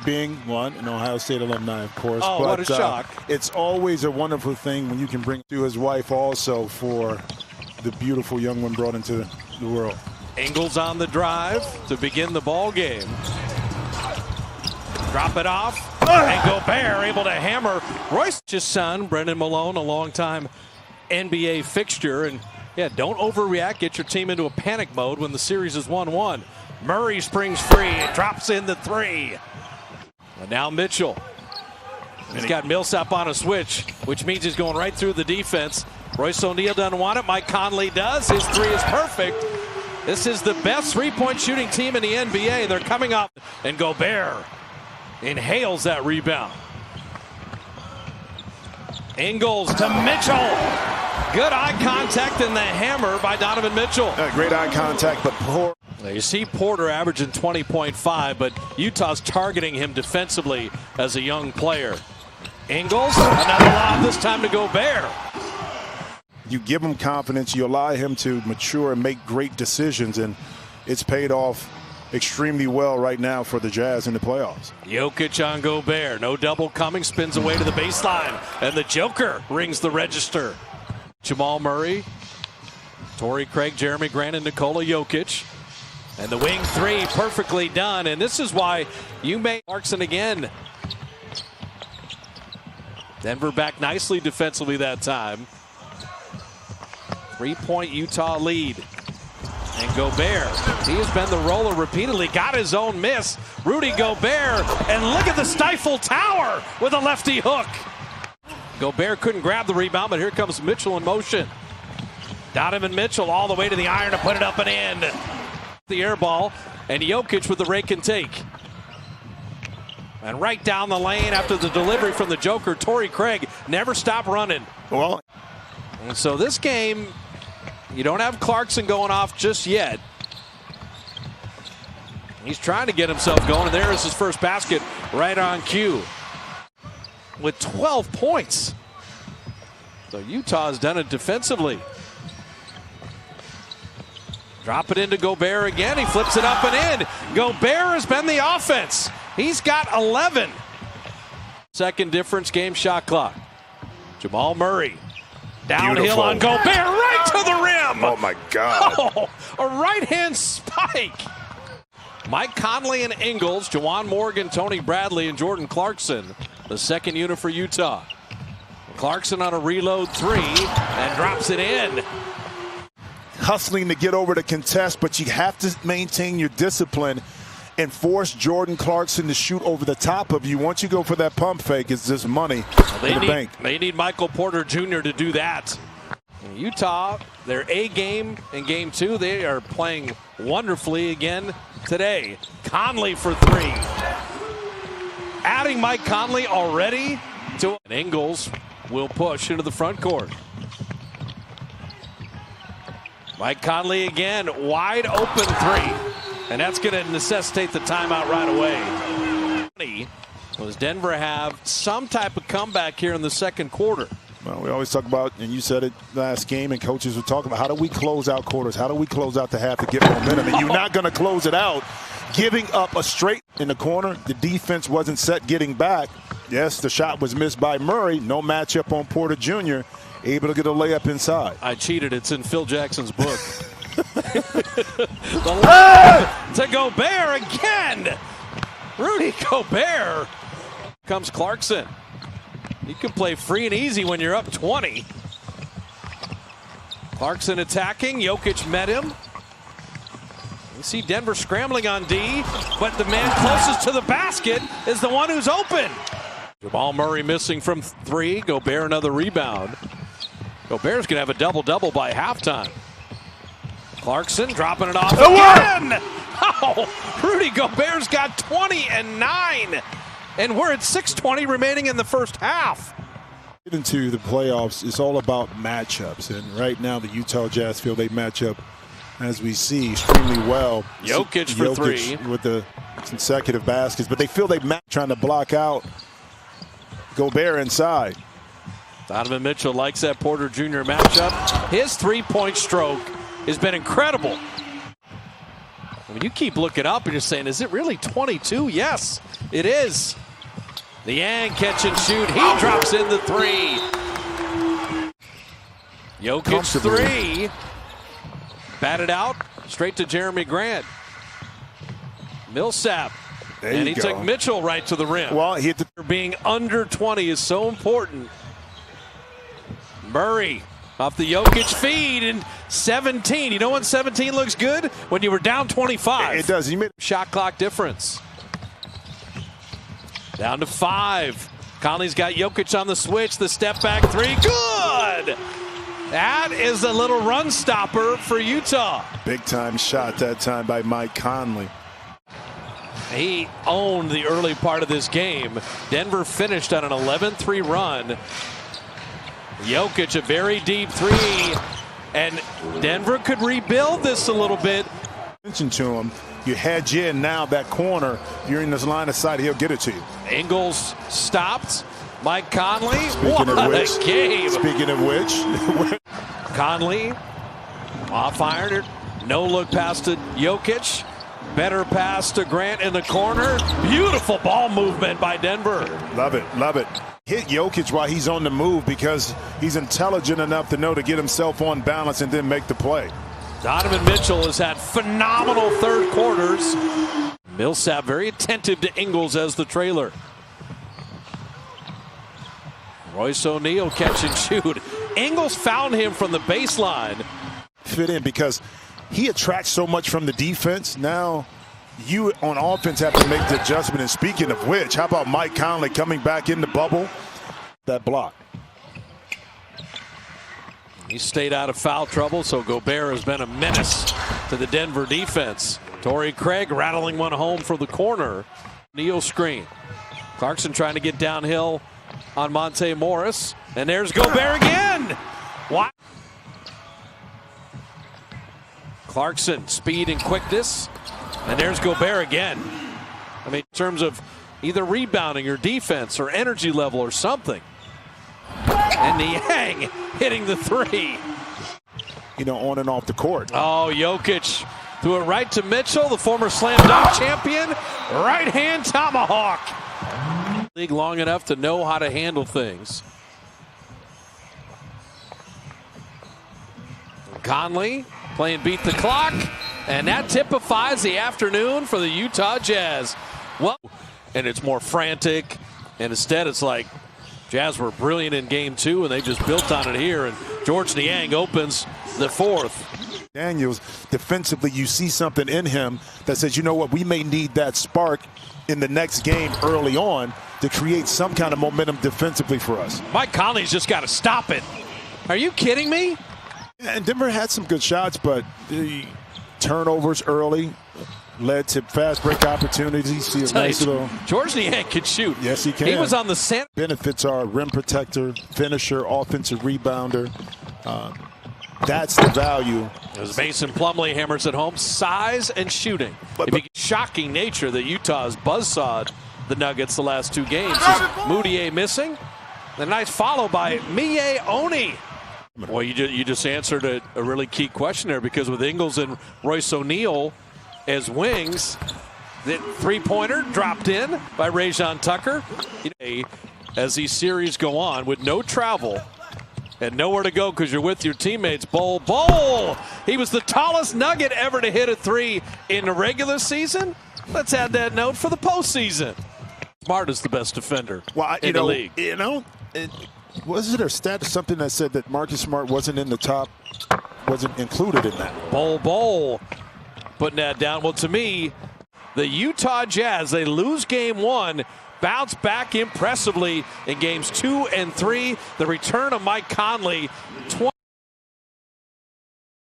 being one, an Ohio State alumni, of course. Oh, but, what a shock. It's always a wonderful thing when you can bring to his wife also for the beautiful young one brought into the world. Ingles on the drive to begin the ball game. Drop it off, and Gobert able to hammer Royce's son, Brendan Malone, a longtime NBA fixture. And yeah, don't overreact. Get your team into a panic mode when the series is 1-1. Murray springs free and drops in the three. And now Mitchell. He's got Millsap on a switch, which means he's going right through the defense. Royce O'Neal doesn't want it. Mike Conley does. His three is perfect. This is the best three-point shooting team in the NBA. They're coming up, and Gobert inhales that rebound. Ingles to Mitchell. Good eye contact and the hammer by Donovan Mitchell. Great eye contact, but poor. You see Porter averaging 20.5, but Utah's targeting him defensively as a young player. Ingles, another lob, this time to Gobert. You give him confidence, you allow him to mature and make great decisions, and it's paid off extremely well right now for the Jazz in the playoffs. Jokic on Gobert, no double coming, spins away to the baseline, and the Joker rings the register. Jamal Murray, Torrey Craig, Jeremy Grant, and Nikola Jokic. And the wing three perfectly done, and this is why you may Clarkson again. Denver back nicely defensively that time. 3-point Utah lead. And Gobert, he has been the roller repeatedly, got his own miss. Rudy Gobert, and look at the stifle tower with a lefty hook. Gobert couldn't grab the rebound, but here comes Mitchell in motion. Donovan Mitchell all the way to the iron to put it up and in. The air ball, and Jokic with the rake and take. And right down the lane after the delivery from the Joker, Torrey Craig never stopped running. Well, and so this game, you don't have Clarkson going off just yet. He's trying to get himself going, and there is his first basket right on cue with 12 points. So Utah has done it defensively. Drop it into Gobert again. He flips it up and in. Gobert has been the offense. He's got 11. Second difference, game shot clock. Jamal Murray. Downhill Beautiful. on Gobert, right to the rim. Oh, my God. Oh, a right-hand spike. Mike Conley and Ingles, Juwan Morgan, Tony Bradley, and Jordan Clarkson, the second unit for Utah. Clarkson on a reload three and drops it in. Hustling to get over the contest, but you have to maintain your discipline and force Jordan Clarkson to shoot over the top of you. Once you go for that pump fake, it's just money in the bank. They need Michael Porter Jr. to do that. In Utah, their A game in game two, they are playing wonderfully again today. Conley for three. Adding Mike Conley already to Ingles will push into the front court. Mike Conley again, wide open three. And that's going to necessitate the timeout right away. Does Denver have some type of comeback here in the second quarter? Well, we always talk about, and you said it last game, and coaches were talking about, how do we close out quarters? How do we close out the half to get momentum? And you're not going to close it out giving up a straight in the corner. The defense wasn't set getting back. Yes, the shot was missed by Murray. No matchup on Porter Jr. Able to get a layup inside. I cheated. It's in Phil Jackson's book. The lob to Gobert again. Rudy Gobert. Comes Clarkson. You can play free and easy when you're up 20. Clarkson attacking. Jokic met him. You see Denver scrambling on D, but the man closest to the basket is the one who's open. Jamal Murray missing from three. Gobert another rebound. Gobert's going to have a double-double by halftime. Clarkson dropping it off again. Oh, Rudy Gobert's got 20 and 9. And we're at 6:20 remaining in the first half. Get into the playoffs, it's all about matchups. And right now the Utah Jazz feel they match up, as we see, extremely well. Jokic for three. With the consecutive baskets. But they feel they match trying to block out Gobert inside. Donovan Mitchell likes that Porter Jr. matchup. His three-point stroke has been incredible. mean, you keep looking up and you're saying, is it really 22? Yes, it is. Niang catch and shoot. He drops in the three. Jokic three. Batted out straight to Jeremy Grant. Millsap. And he took Mitchell right to the rim. Well, he hit the being under 20 is so important. Murray off the Jokic feed and 17. You know when 17 looks good? When you were down 25. It does. He made shot clock difference. Down to 5. Conley's got Jokic on the switch. The step back three. Good! That is a little run stopper for Utah. Big time shot that time by Mike Conley. He owned the early part of this game. Denver finished on an 11-3 run. Jokic a very deep three, and Denver could rebuild this a little bit. Attention to him. You hedge in now that corner. You're in this line of sight. He'll get it to you. Ingles stopped. Mike Conley. Speaking of which, a game. Speaking of which, Conley off iron. No look pass to Jokic. Better pass to Grant in the corner. Beautiful ball movement by Denver. Love it, love it. Hit Jokic while he's on the move because he's intelligent enough to know to get himself on balance and then make the play. Donovan Mitchell has had phenomenal third quarters. Millsap very attentive to Ingles as the trailer. Royce O'Neal catch and shoot. Ingles found him from the baseline. Fit in because he attracts so much from the defense. Now you on offense have to make the adjustment. And speaking of which, how about Mike Conley coming back in the bubble? That block. He stayed out of foul trouble, so Gobert has been a menace to the Denver defense. Torrey Craig rattling one home for the corner. Neal screen. Clarkson trying to get downhill on Monte Morris. And there's Gobert again. What? Clarkson, speed and quickness. And there's Gobert again. I mean, in terms of either rebounding or defense or energy level or something. And Niang hitting the three. You know, on and off the court. Oh, Jokic threw it right to Mitchell, the former slam dunk champion. Right hand tomahawk. League long enough to know how to handle things. Conley playing beat the clock. And that typifies the afternoon for the Utah Jazz. Well, and it's more frantic. And instead it's like Jazz were brilliant in game 2 and they just built on it here. And George Niang opens the fourth. Daniels, defensively, you see something in him that says, you know what, we may need that spark in the next game early on to create some kind of momentum defensively for us. Mike Conley's just got to stop it. Are you kidding me? And Denver had some good shots, but the turnovers early led to fast break opportunities. See a nice little. George Niang can shoot. Yes, he can. He was on the center. Benefits are rim protector, finisher, offensive rebounder. That's the value. As Mason Plumlee hammers it home, size and shooting. But shocking nature that Utah's buzzsawed the Nuggets the last 2 games. Moutier missing. A nice follow by Mie Oni. Well, you just answered a really key question there, because with Ingles and Royce O'Neal as wings, the three-pointer dropped in by Rajon Tucker. As these series go on with no travel and nowhere to go because you're with your teammates, Bol. He was the tallest Nugget ever to hit a three in the regular season. Let's add that note for the postseason. Smart is the best defender in the league. Was it a stat or something that said that Marcus Smart wasn't in the top, wasn't included in that? Bol putting that down. Well, to me, the Utah Jazz, they lose game 1, bounce back impressively in games 2 and 3. The return of Mike Conley.